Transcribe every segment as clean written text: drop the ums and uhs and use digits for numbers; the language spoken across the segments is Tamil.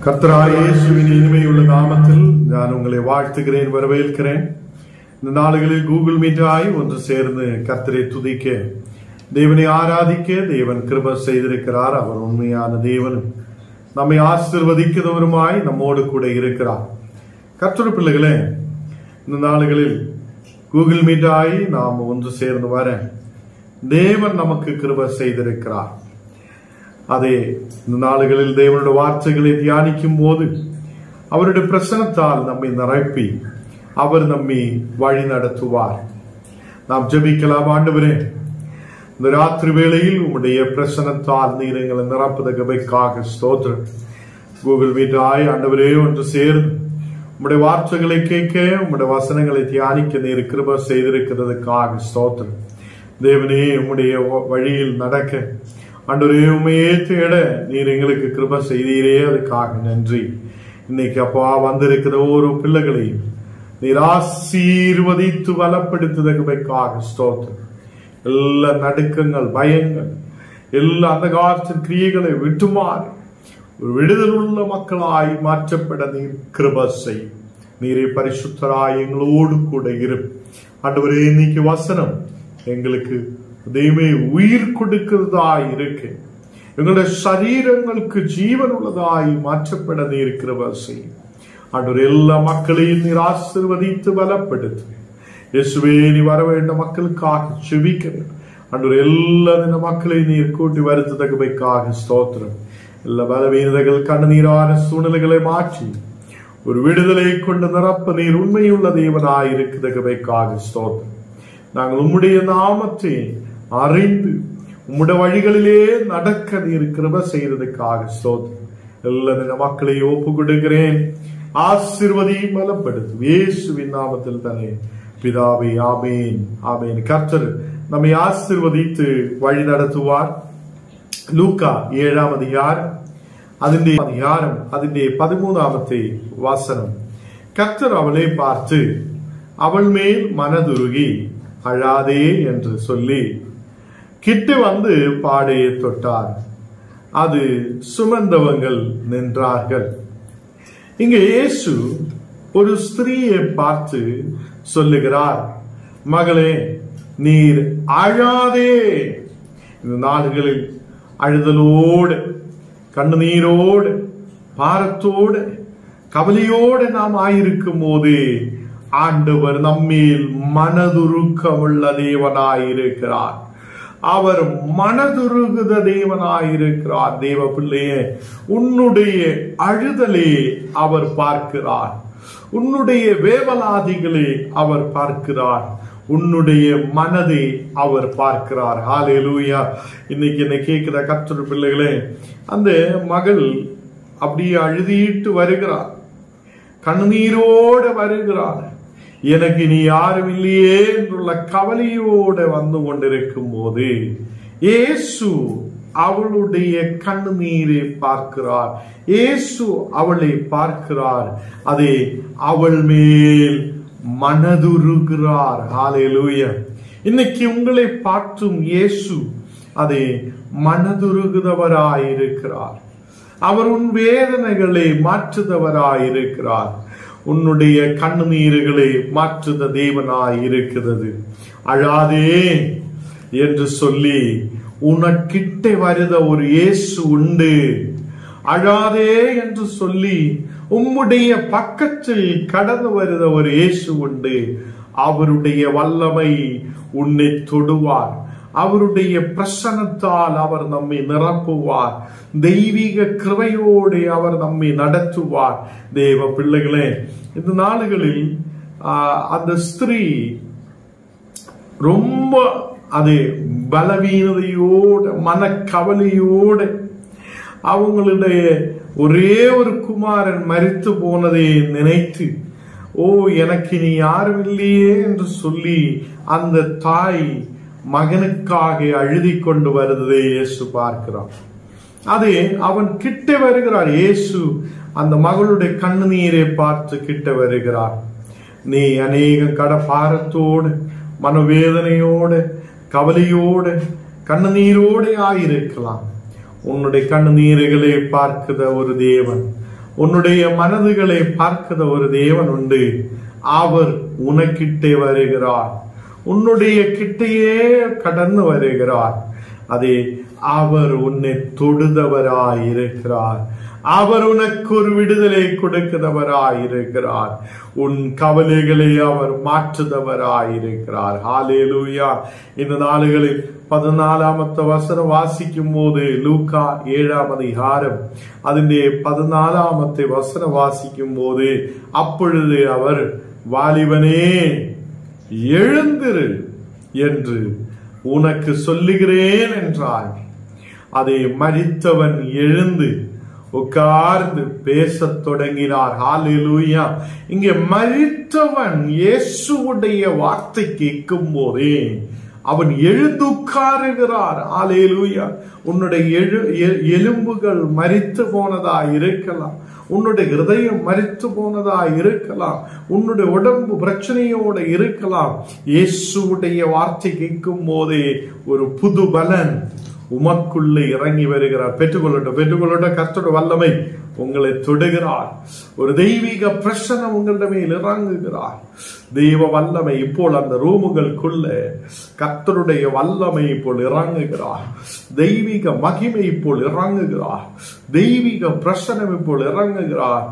கர்த்தராகிய இயேசுவின் இனிமையுள்ள நாமத்தில் நான் உங்களை வாழ்த்துகிறேன், வரவேற்கிறேன். இந்த நாடுகளில் கூகுள் மீட்டாய் ஒன்று சேர்ந்து கர்த்தரை துதிக்க, தேவனை ஆராதிக்க தேவன் கிருபை செய்திருக்கிறார். அவர் உண்மையான தேவனும் நம்மை ஆசீர்வதிக்கிறவருமாய் நம்மோடு கூட இருக்கிறார். கர்த்தருடைய பிள்ளைகளே, இந்த நாடுகளில் கூகுள் மீட்டாய் நாம் ஒன்று சேர்ந்து வர தேவன் நமக்கு கிருபை செய்திருக்கிறார். அதே இந்த நாடுகளில் தேவனுடைய வார்த்தைகளை தியானிக்கும் போது அவருடைய பிரசன்னத்தால் நம்மை நிரப்பி அவர் நம்மை வழி நடத்துவார். நாம் ஜெபிக்கலாம். ஆண்டவரே, இந்த ராத்திரி வேளையில் உம்முடைய பிரசன்னத்தால் நீர் எங்களை நிரப்புதற்காக ஸ்தோத்திரம். கூகுள் மீட்டாய் ஆண்டவரே ஒன்று சேர்ந்து உம்முடைய வார்த்தைகளை கேட்க, உம்முடைய வசனங்களை தியானிக்க நீர் கிருபை செய்திருக்கிறதுக்காக ஸ்தோத்திரம். தேவனே, உம்முடைய வழியில் நடக்க ஆண்டவரே உம்மையே தேட நீர் எங்களுக்கு கிருபை செய்தீரே, அதுக்காக நன்றி. இன்னைக்கு அப்பா வந்திருக்கிற ஒரு பிள்ளைகளையும் நீர் ஆசீர்வதித்து பலப்படுத்துவதற்காக ஸ்தோத்திரம். எல்லா நடுக்கங்கள், பயங்கள், எல்லா அந்த காலத்தின் கிரியைகளை விட்டுமாறு ஒரு விடுதல் உள்ள மக்களாய் மாற்றப்பட நீர் கிருபை செய். நீரே பரிசுத்தராய் எங்களோடு கூட இரு. ஆண்டவரே, இன்னைக்கு வசனம் எங்களுக்கு தெய்வமே உயிர் கொடுக்கிறதாய் இருக்கு. எங்களுடைய சரீரங்களுக்கு ஜீவன் உள்ளதாய் மாற்றப்பட நீர் கிருபை செய். ஆண்டவர் எல்லா மக்களையும் நீர் ஆசீர்வதித்து பலப்படுத்து. இயேசுவே, நீ வர வேண்ட மக்களுக்காக செபிக்கிறேன். ஆண்டவர் எல்லா இந்த மக்களை நீர் கூட்டி வருத்ததற்காக ஸ்தோத்திரம். எல்லா பலவீனர்கள் கண்ணீரான சூழ்நிலைகளை மாற்றி ஒரு விடுதலை கொண்டு நிரப்ப நீர் உண்மையுள்ள தேவனாய் இருக்கிறதற்காக ஸ்தோத்திரம். நாங்கள் உம்முடைய நாமத்தை அறிந்து உம்முடைய வழிகளிலே நடக்க நீர் கிருபை செய்ததுக்காக ஸ்தோத்திரம். எல்லா மக்களை ஒப்பு கொடுக்கிறேன். ஆசீர்வதி பலப்படுத்தும் இயேசுவின் நாமத்தில் தானே பிதாவே, ஆமேன், ஆமேன். கர்த்தர் நம்மை ஆசீர்வதித்து வழி நடத்துவார். லூக்கா 7ஆம் அதிகாரம் அதிന്റെ 13ஆமത്തെ வசனம். கர்த்தர் அவளை பார்த்து அவள் மேல் மனதுருகி அழாதே என்று சொல்லி கிட்ட வந்து பாடையை தொட்டார். அது சுமந்தவங்கள் நின்றார்கள். இங்கே இயேசு ஒரு ஸ்திரீயை பார்த்து சொல்லுகிறார், மகளே, நீர் அழாதே. இந்த நாடுகளில் அழுதலோடு, கண்ணீரோடு, பாரத்தோடு, கவலையோடு நாம் ஆயிருக்கும் போது ஆண்டவர் நம்மேல் மனதுருக்கமுள்ள தேவனாயிருக்கிறார். அவர் மனதுருகுத தேவனாயிருக்கிறார். தேவ பிள்ளையே, உன்னுடைய அழுதலே அவர் பார்க்கிறார். உன்னுடைய வேவலாதிகளே அவர் பார்க்கிறார். உன்னுடைய மனதை அவர் பார்க்கிறார். ஹல்லேலூயா. இன்னைக்கு என்ன கேட்கிற கர்த்தருடைய பிள்ளைகளே, அந்த மகள் அப்படியே அழுதிட்டு வருகிறார், கண்ணீரோடு வருகிறார். எனக்கு நீ யாரும் இல்லையே என்றுள்ள கவலையோடு வந்து கொண்டிருக்கும் போது இயேசு அவளுடைய கண்ணீரை பார்க்கிறார். இயேசு அவளை பார்க்கிறார். அதே அவள் மேல் மனதுருகிறார். ஹல்லேலூயா. இன்னைக்கு உங்களை பார்த்தும் இயேசு அதே மனதுருகுதவராயிருக்கிறார். அவர் உன் வேதனைகளை மாற்றுதவராயிருக்கிறார். உன்னுடைய கண்ணீர்களை மாற்றுத தேவனாய் இருக்கிறது. அழாதே என்று சொல்லி உனக்கிட்ட வருத ஒரு இயேசு உண்டு. அழாதே என்று சொல்லி உம்முடைய பக்கத்தில் கடந்து வருத ஒரு இயேசு உண்டு. அவருடைய வல்லமை உன்னை தொடுவார். அவருடைய பிரசன்னத்தால் அவர் நம்மை நிரப்புவார். தெய்வீக கிருபையோடு அவர் நம்மை நடத்துவார். தேவ பிள்ளைகளே, இந்த நாடுகளில் அந்த ஸ்திரீ ரொம்ப அதே பலவீனதையோடு, மனக்கவலையோடு, அவங்களுடைய ஒரே ஒரு குமாரன் மரித்து போனதை நினைத்து, ஓ எனக்கு நீ யாரும் இல்லையே என்று சொல்லி அந்த தாய் மகனுக்காக அழுதி கொண்டு வருவதை இயேசு பார்க்கிறார். அதே அவன் கிட்ட வருகிறார். இயேசு அந்த மகளுடைய கண்ணீரை பார்த்து கிட்ட வருகிறார். நீ அநேக பாரத்தோடு, மனவேதனையோடு, கவலையோடு, கண்ணீரோடு ஆயிருக்கலாம். உன்னுடைய கண்ணீர்களை பார்க்கிற ஒரு தேவன் உன்னுடைய மனதுகளை பார்க்கிற ஒரு தேவன் உண்டு. அவர் உனக்கிட்டே வருகிறார், உன்னுடைய கிட்டையே கடந்து வருகிறார். அதே அவர் உன்னை தொடுதவராய் இருக்கிறார். அவர் உனக்கு ஒரு விடுதலை கொடுக்கிறவராய் இருக்கிறார். உன் கவலைகளை அவர் மாற்றுதவராய் இருக்கிறார். ஹல்லேலூயா. இந்த நாளுகளில் 14வது வசனம் வாசிக்கும் போது, லூக்கா 7ஆம் அதிகாரம் அதிலே 14வது வசனம் வாசிக்கும் போது, அப்பொழுது அவர், வாலிபனே எழுந்திரு என்று உனக்கு சொல்லுகிறேன் என்றார். அதை மரித்தவன் எழுந்து உட்கார்ந்து பேசத் தொடங்கினார். ஹல்லேலூயா. இங்கே மரித்தவன் இயேசுவுடைய வார்த்தை கேட்கும் போதே அவன் எழுந்து உட்காருகிறார். ஹல்லேலூயா. உன்னுடைய எலும்புகள் மரித்து போனதா இருக்கலாம், உன்னுடைய இதயம் மரித்து போனதா இருக்கலாம், உன்னுடைய உடம்பு பிரச்சனையோட இருக்கலாம். இயேசுவுடைய வார்த்தை கேட்கும் போதே ஒரு புது பலன் உமக்குள்ளே இறங்கி வருகிறார். பெற்றுக்கொள்ளட்ட கர்த்தருடைய வல்லமை உங்களை தொடுகிறார். ஒரு தெய்வீக பிரசன்னம் உங்களிடம் மேல் இறங்குகிறார். தெய்வ வல்லமை இப்போ அந்த ரூமுகளுக்குள்ள கர்த்தருடைய வல்லமை இப்போ இறங்குகிறார். தெய்வீக மகிமை இப்போ இறங்குகிறார். தெய்வீக பிரசன்னம் இப்போ இறங்குகிறார்.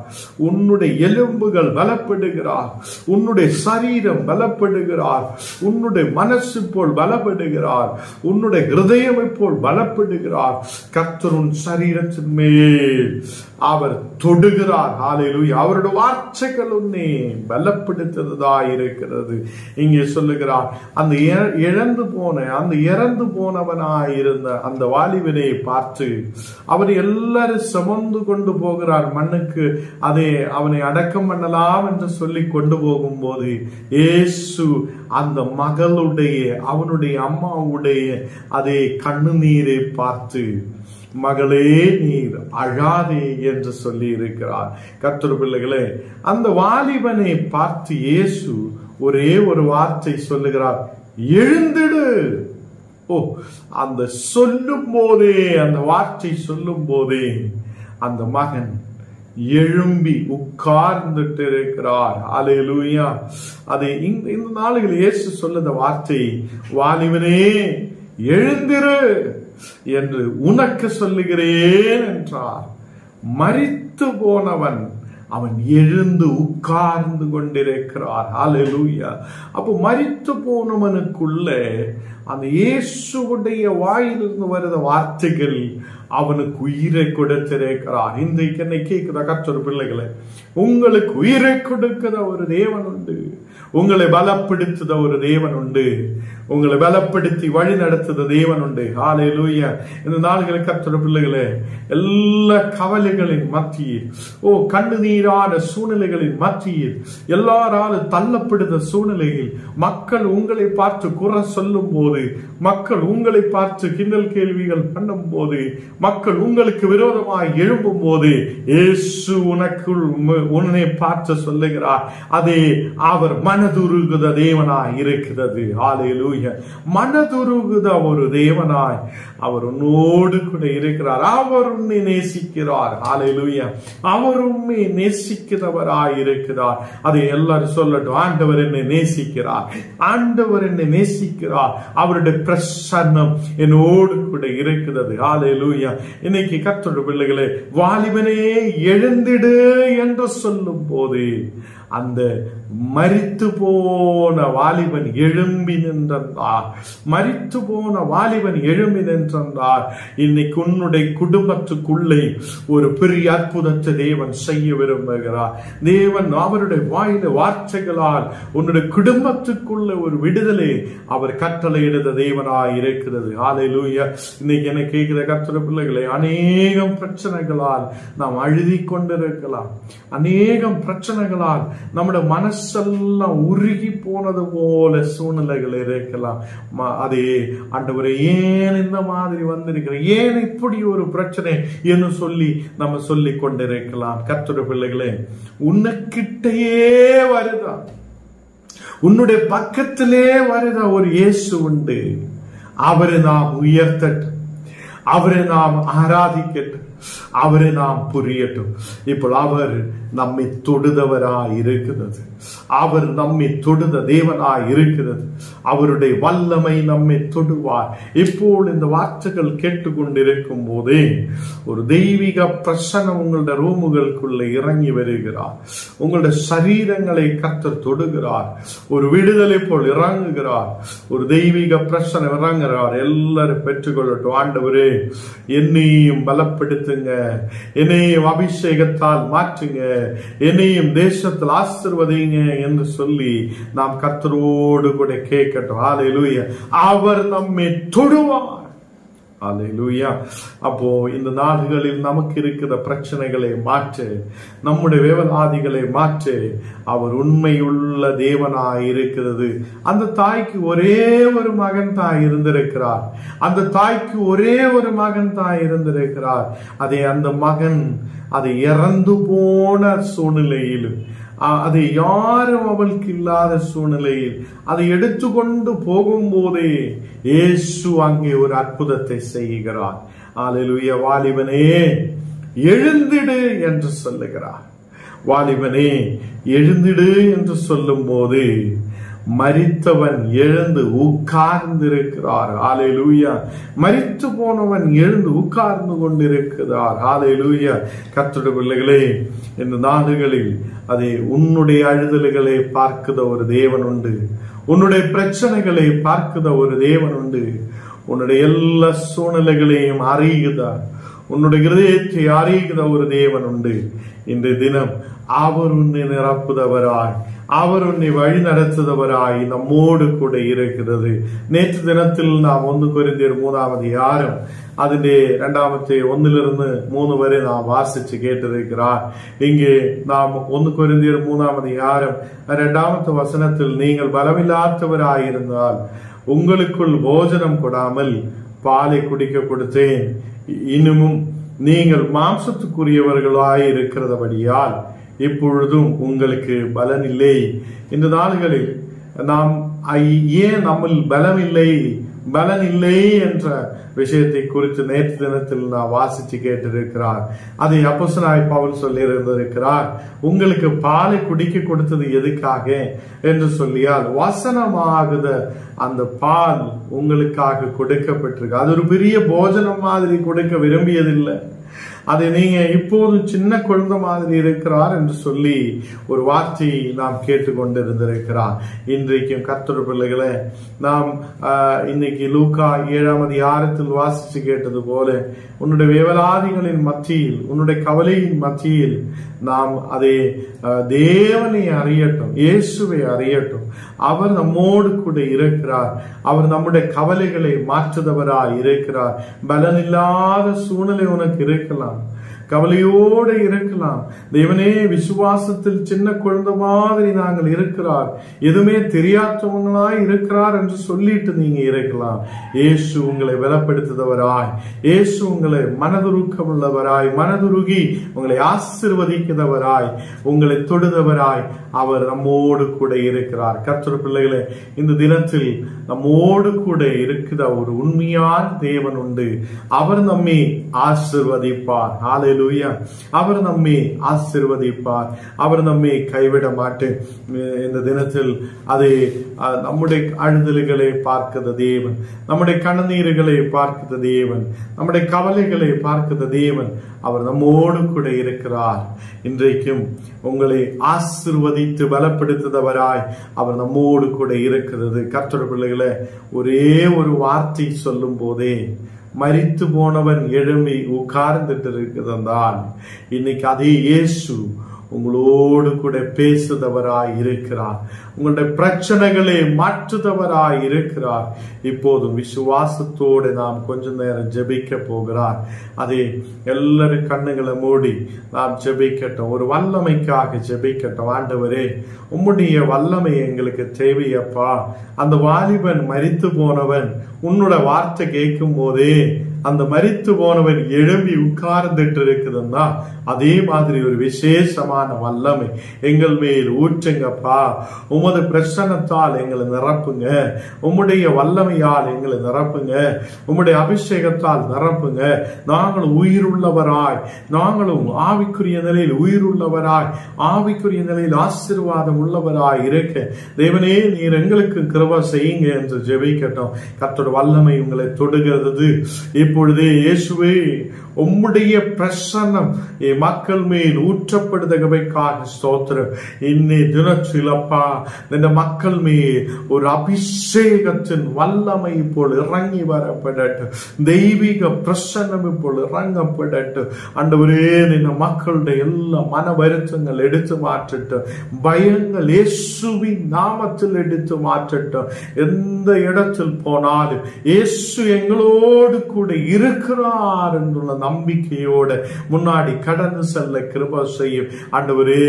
உன்னுடைய எலும்புகள் பலப்படுகிறார், உன்னுடைய சரீரம் பலப்படுகிறார், உன்னுடைய மனசு போல் பலப்படுகிறார், உன்னுடைய ஹிருதயம் போல் பலப்படுகிறார். கர்த்தருன் சரீரத்தின் மேல் அவர் தொடுகிறார். ஹல்லேலூயா. அவருடைய வார்த்தைகள் உன்னை பலப்படுத்துவதா இருக்கிறது. இங்கே சொல்லுகிறார், அந்த இறந்து போனவனாயிருந்த அந்த வாலிபனை பார்த்து அவர் எல்லாரும் சுமந்து கொண்டு போகிறார் மண்ணுக்கு. அதை அவனை அடக்கம் பண்ணலாம் என்று சொல்லி கொண்டு போகும் போது, இயேசு அந்த மகளுடைய, அவனுடைய அம்மாவுடைய அதே கண்ணுநீரை பார்த்து, மகளே நீர் அழாதே என்று சொல்லி இருக்கிறார். கர்த்தர் பிள்ளைகளே, அந்த வாலிபனை பார்த்து இயேசு ஒரே ஒரு வார்த்தை சொல்லுகிறார், எழுந்திடு. அந்த சொல்லும் போதே, அந்த வார்த்தை சொல்லும் போதே அந்த மகன் எழும்பி உட்கார்ந்துட்டு இருக்கிறார். ஹல்லேலூயா. அதை இந்த நாளுகளில் இயேசு சொல்லுத வார்த்தை, வாலிபனே எழுந்திரு என்று உனக்கு சொல்லுகிறேன் என்றார். மரித்து போனவன் அவன் எழுந்து உட்கார்ந்து கொண்டிருக்கிறார். ஹல்லேலூயா. அப்போ மரித்து போனவனுக்குள்ள அந்த இயேசுவுடைய வாயிலிருந்து வருத வார்த்தைகள் அவனுக்கு உயிரை கொடுத்திருக்கிறார். இன்றைக்கு என்னை கேட்கிற கர்த்தர் பிள்ளைகளை, உங்களுக்கு உயிரை கொடுக்கிற ஒரு தேவன் உண்டு. உங்களை பலப்படுத்துத ஒரு தேவன் உண்டு. உங்களை பலப்படுத்தி வழி நடத்துத தேவன் உண்டு. ஹல்லேலூயா. இந்த நாள்களில் கர்த்தர் பிள்ளைகளே, எல்லா கவலைகளின் மத்தியில், கண்ணீரான சூழ்நிலைகளின் மத்தியில், எல்லாராலும் தள்ளப்படுத்த சூழ்நிலையில் மக்கள் உங்களை பார்த்து குறை சொல்லும் போது, மக்கள் உங்களை பார்த்து கிண்டல் கேள்விகள் பண்ணும் போது, மக்கள் உங்களுக்கு விரோதமாய் எழும்பும் போது, இயேசு உன்னை பார்த்து சொல்லுகிறார், அதே அவர் மனதுருகுத தேவனாய் இருக்கிறது. ஹல்லேலூயா. மனதுருகுத ஒரு தேவனாய் அவர் உன்னோடு கூட இருக்கிறார். அவர் உன்னை நேசிக்கிறார். ஹல்லேலூயா. அவர் உண்மை நேசிக்கிறவராய் இருக்கிறார். அதை எல்லாரும் சொல்லட்டும், ஆண்டவர் என்னை நேசிக்கிறார், ஆண்டவர் என்னை நேசிக்கிறார், அவருடைய பிரசன்னம் என்னோடு கூட இருக்கிறது. ஹல்லேலூயா. இன்னைக்கு கர்த்தருடைய பிள்ளைகளே, வாலிபனே எழுந்திடு என்று சொல்லும் போது அந்த மரித்து போன வாலிபன் எழும்பி நின்றார். மரித்து போன வாலிபன் எழும்பி நின்றார். இன்னைக்கு உன்னுடைய குடும்பத்துக்குள்ளே ஒரு பெரிய அற்புதத்தை தேவன் செய்ய விரும்புகிறார். தேவன் அவருடைய வாயில வார்த்தைகளால் உன்னுடைய குடும்பத்துக்குள்ள ஒரு விடுதலை அவர் கட்டளையிடுத தேவனாய் இருக்கிறது. ஹல்லேலூயா. இன்னைக்கு என்ன கேட்கிற கர்த்தருடைய பிள்ளைகளை, அநேகம் பிரச்சனைகளால் நாம் அழுதி கொண்டிருக்கலாம். அநேகம் பிரச்சனைகளால் நம்முடைய மனசெல்லாம் உருகி போனது போல சூழ்நிலைகள் இருக்கலாம். அதே ஆண்டவரே, ஏன் இந்த மாதிரி வந்திருக்கிற, ஏன் இப்படி ஒரு பிரச்சனை என்று சொல்லி நம்ம சொல்லி கொண்டிருக்கலாம். கர்த்தருடைய பிள்ளைகளே, உன்னுக்கிட்டே வருதா, உன்னுடைய பக்கத்திலே வருதா ஒரு இயேசு உண்டு. அவரை நாம் உயர்த்தட்டும், அவரை நாம் ஆராதிக்கட்டும். அவரை நாம் புரியட்டும். இப்போ அவர் நம்மை தொடுதவராய் இருக்கிறது. அவர் நம்மை தொடுத தேவனாய் இருக்கிறது. அவருடைய வல்லமை நம்மை தொடுவார். இப்போது இந்த வார்த்தைகள் கேட்டுக்கொண்டிருக்கும் போதே ஒரு தெய்வீக பிரசன்னம் உங்களுடைய ரூமுகளுக்குள்ளே இறங்கி வருகிறார். உங்களுடைய சரீரங்களை கர்த்தர் தொடுகிறார். ஒரு விடுதலை போல் இறங்குகிறார். ஒரு தெய்வீக பிரசன்னம் இறங்குகிறார். எல்லாரும் பெற்றுக்கொள்ளட்டும். ஆண்டவரே, என்னையும் பலப்படுத்துங்க, என்னையும் அபிஷேகத்தால் மாற்றுங்க, என்னையும் தேசத்தில் ஆசீர்வதிங்க என்று சொல்லி நாம் கர்த்தரோடு கூட கேட்கட்டும். ஹல்லேலூயா. அவர் நம்மை தொடுவார். ஹல்லேலூயா. அப்போ இந்த நாடுகளில் நமக்கு இருக்கிற பிரச்சனைகளை மாற்று, நம்முடைய வேவலாதிகளை மாற்று. அவர் உண்மையுள்ள தேவனாய் இருக்கிறது. அந்த தாய்க்கு ஒரே ஒரு மகன் தாய் இருந்திருக்கிறார். அந்த தாய்க்கு ஒரே ஒரு மகன் தாய் இருந்திருக்கிறார். அந்த மகன் அதை இறந்து போன சூழ்நிலையிலும், அதை யாரும் அவளுக்கு இல்லாத சூழ்நிலையில் அதை எடுத்துக்கொண்டு போகும்போதே இயேசு அங்கே ஒரு அற்புதத்தை செய்கிறார். அல்லேலூயா. வாலிபனே எழுந்திடு என்று சொல்லுகிறார். வாலிபனே எழுந்திடு என்று சொல்லும் போது மரித்தவன் எழுந்து உட்கார்ந்திருக்கிறார். ஹல்லேலூயா. மரித்து போனவன் எழுந்து உட்கார்ந்து கொண்டிருக்கிறார். ஹல்லேலூயா. கர்த்தருடைய பிள்ளைகளே, இந்த நாடுகளில் அதை உன்னுடைய அழுதல்களை பார்க்கிற ஒரு தேவன் உண்டு. உன்னுடைய பிரச்சனைகளை பார்க்கிற ஒரு தேவன் உண்டு. உன்னுடைய எல்லா சூழ்நிலைகளையும் அறியுகிறார். உன்னுடைய இருதயத்தை அறிகிற ஒரு தேவன் உண்டு. இன்றைய தினம் அவர் உன்னை நிரப்புதவராய், அவர் உன்னை வழி நடத்துதவராய் நம்மோடு கூட இருக்கிறது. நேற்று தினத்தில் நாம் 1 கொரிந்தியர் 3 அதிலே 2:1-3 வரை நாம் வாசிச்சு கேட்டிருக்கிறார். இங்கே நாம் 1 கொரிந்தியர் 3 2 வசனத்தில், நீங்கள் பலமில்லாதவராயிருந்தால் உங்களுக்குள் போஜனம் கொடாமல் பாலை குடிக்க கொடுத்தேன், இன்னமும் நீங்கள் மாம்சத்துக்குரியவர்களாய் இருக்கிறபடியால் இப்பொழுதும் உங்களுக்கு பலன் இல்லை. இந்த நாள்களில் நாம் ஏன் நம்மில் பலன் இல்லை என்ற விஷயத்தை குறித்து நேற்று தினத்தில் நான் வாசிச்சு கேட்டிருக்கிறார். அதை அப்போஸ்தலனாகிய பவுல் சொல்லி இருந்திருக்கிறார். உங்களுக்கு பாலை குடிக்க கொடுத்தது எதுக்காக என்று சொல்லியால், வசனமாகுத அந்த பால் உங்களுக்காக கொடுக்கப்பட்டிருக்கு. அது ஒரு பெரிய போஜனம் மாதிரி கொடுக்க விரும்பியதில்லை. அதை நீங்க இப்போது சின்ன குழந்தை மாதிரி இருக்கிறார் என்று சொல்லி ஒரு வார்த்தையை நாம் கேட்டுக்கொண்டிருந்திருக்கிறார். இன்றைக்கும் கர்த்தருடைய பிள்ளைகளை நாம் இன்னைக்கு லூக்கா 7 வாசிச்சு கேட்டது போல, உன்னுடைய வேவலாதிகளின் மத்தியில், உன்னுடைய கவலையின் மத்தியில் நாம் அதை தேவனை அறியட்டும், இயேசுவை அறியட்டும். அவர் நம்மோடு கூட இருக்கிறார். அவர் நம்முடைய கவலைகளை மாற்றுதவராய் இருக்கிறார். பலனில்லாத சூழ்நிலை உனக்கு இருக்கலாம், கவலையோடு இருக்கலாம். தேவனே, விசுவாசத்தில் சின்ன குழந்தை மாதிரி நாங்கள் இருக்கிறார், எதுவுமே தெரியாதவங்களாய் இருக்கிறார் என்று சொல்லிட்டு நீங்க இருக்கலாம். இயேசு உங்களை பலப்படுத்துதவராய், இயேசு உங்களை மனதுருக்கம் உள்ளவராய், மனதுருகி உங்களை ஆசீர்வதிக்கிறவராய், உங்களை தொடுதவராய் அவர் நம்மோடு கூட இருக்கிறார். கர்த்தருடைய பிள்ளைகளே, இந்த தினத்தில் நம்மோடு கூட இருக்கிற ஒரு உண்மையான தேவன் உண்டு. அவர் நம்மை ஆசீர்வதிப்பார். ஹல்லேலூயா. அவர் நம்மை ஆசீர்வதிப்பார். அவர் நம்மை கைவிட மாட்டேன். இந்த தினத்தில் அதை நம்முடைய அழுதல்களை பார்க்கிற தேவன், நம்முடைய கண்ணீர்களை பார்க்கிற தேவன், நம்முடைய கவலைகளை பார்க்கிற தேவன் அவர் நம்மோடு கூட இருக்கிறார். இன்றைக்கும் உங்களை ஆசீர்வதித்து பலப்படுத்துதவராய் அவர் நம்மோடு கூட இருக்கிறது. கர்த்தருடைய பிள்ளைகளை, ஒரே ஒரு வார்த்தை சொல்லும் போதே மரித்து போனவன் எழும்பி உட்கார்ந்துட்டு இருக்கிறதால் இன்னைக்கு அதே இயேசு உங்களோடு கூட பேசுதவராய் இருக்கிறார். உங்களுடைய பிரச்சனைகளை மாற்றுதவராய் இருக்கிறார். இப்போதும் விசுவாசத்தோடு நாம் கொஞ்ச நேரம் ஜெபிக்க போகிறார். அதே எல்லாரும் கண்ணுகளை மூடி நாம் ஜெபிக்கட்டும். ஒரு வல்லமைக்காக ஜெபிக்கட்டும். ஆண்டவரே, உம்முடைய வல்லமை எங்களுக்கு தேவையப்பா. அந்த வாலிபன் மரித்து போனவன் உன்னோட வார்த்தை கேட்கும் போதே அந்த மரித்து போனவன் எழும்பி உட்கார்ந்துட்டு இருக்குதுன்னா அதே மாதிரி ஒரு விசேஷமான வல்லமை எங்கள் மேல் ஊற்றுங்கப்பா. உமது பிரசன்னத்தால் எங்களை நிரப்புங்க, உம்முடைய வல்லமையால் எங்களை நிரப்புங்க, உம்முடைய அபிஷேகத்தால் நிரப்புங்க. நாங்களும் உயிருள்ளவராய், நாங்களும் ஆவிக்குரிய நிலையில் உயிருள்ளவராய், ஆவிக்குரிய நிலையில் ஆசீர்வாதம் உள்ளவராய் இருக்க தேவனே நீர் எங்களுக்கு கிருபை செய்யுங்க என்று ஜெபிக்கட்டும். கர்த்தருடைய வல்லமை உங்களை தொடுகிறது இப்பொழுதே. இயேசுவே, உம்முடைய பிரசன்னம் மக்கள் மேல் ஊற்றப்படுதற்காக ஸ்தோத்திரம். இன்னே தினத்திலப்பா இந்த மக்கள் மேல் ஒரு அபிஷேகத்தின் வல்லமை இப்போது இறங்கி வரப்படட்டும். தெய்வீக பிரசன்னம் இப்போது இறங்கப்படட்டும். ஆண்டவரே, இந்த மக்களுடைய எல்லா மன வருத்தங்கள் எடுத்து மாற்றட்டும். பயங்கள் இயேசுவின் நாமத்தில் எடுத்து மாற்றட்டும். எந்த இடத்தில் போனாலும் இயேசு எங்களோடு கூட இருக்கிறார் என்ற நம்பிக்கையோட முன்னாடி கடந்து செல்ல கிருபை செய்யும். ஆண்டவரே,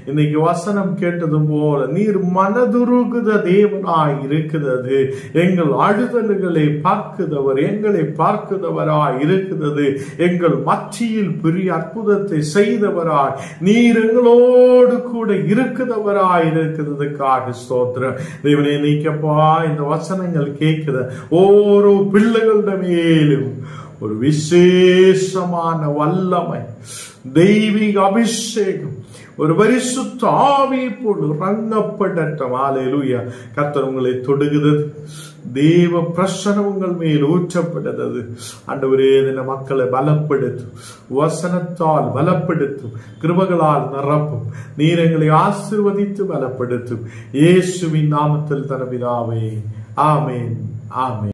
இன்னைக்கு வசனம் கேட்டது போல நீர் மனதுருகுத தேவனாய் இருக்கிறது. எங்கள் அழுதல்களை பார்க்கிறவர், எங்களை பார்க்கிறவராய் இருக்கிறது. எங்கள் மத்தியில் பெரிய அற்புதத்தை செய்தவராய் நீர் எங்களோடு கூட இருக்கிறவராய் இருக்கிறதுக்காக ஸ்தோத்திரம். தேவனே, நீக்கப்பா இந்த வசனங்கள் கேட்கிற ஓரோ பிள்ளைகளிட மேலும் ஒரு விசேஷமான வல்லமை, தெய்வீக அபிஷேகம், ஒரு பரிசுத்த ஆவி போல் இறங்கப்படட்டும். ஹல்லேலூயா. கர்த்தர் உங்களை தொடுகிறது. தேவ பிரசன்னம் உங்கள் மேல் ஊற்றப்படுகிறது. ஆண்டவரே, இந்த மக்களை பலப்படுத்தும், வசனத்தால் பலப்படுத்தும், கிருபைகளால் நிரப்பும். நீர் எங்களை ஆசீர்வதித்து பலப்படுத்தும். இயேசுவின் நாமத்தில் தர பிதாவே, ஆமென், ஆமென்.